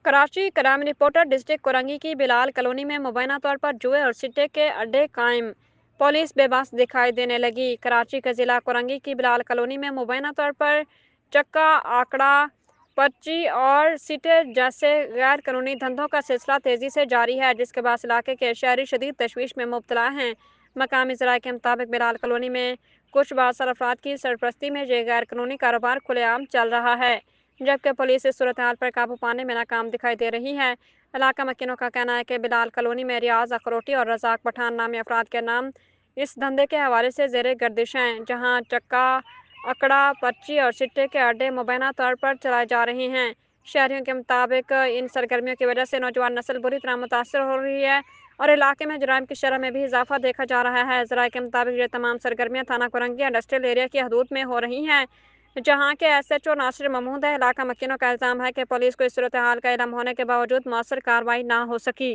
Karachi crime reporter district Korangi की Bilal colony में मुबैना तौर पर जुए और सिट्टे के अड्डे कायम, पुलिस बेबस दिखाई देने लगी। कराची के जिला कोरंगी की बिलाल कॉलोनी में मुबैना तौर पर चक्का, आंकड़ा, पर्ची और सिट्टे जैसे गैर कानूनी धंधों का सिलसिला तेजी से जारी है, जिसके बाद इलाके के शहरी शदीद तशवीश में मुब्तला हैं। मकामी ज़राए के मुताबिक बिलाल कॉलोनी में कुछ बासर अफराद की सरपरस्ती में ये गैर कानूनी कारोबार खुलेआम चल रहा है, जबकि पुलिस इस सूरत हाल पर काबू पाने में नाकाम दिखाई दे रही है। इलाका मकीनों का कहना है कि बिलाल कॉलोनी में रियाज अखरोटी और रजाक पठान नामी अफराद के नाम इस धंधे के हवाले से ज़ेरे गर्दिश हैं, जहाँ चक्का, अकड़ा, पर्ची और सिट्टे के अड्डे मुबैना तौर पर चलाए जा रहे हैं। शहरियों के मुताबिक इन सरगर्मियों की वजह से नौजवान नस्ल बुरी तरह मुतासर हो रही है और इलाके में जराइम की शरह में भी इजाफा देखा जा रहा है। ज़राए के मुताबिक ये तमाम सरगर्मियाँ थाना कोरंगी इंडस्ट्रियल एरिया की हदूद में हो रही हैं, जहाँ के SHO नासिर महमूद है। इलाका मकीनों का इल्ज़ाम है कि पुलिस को इस सूरत हाल का इल्म होने के बावजूद मौसर कार्रवाई ना हो सकी।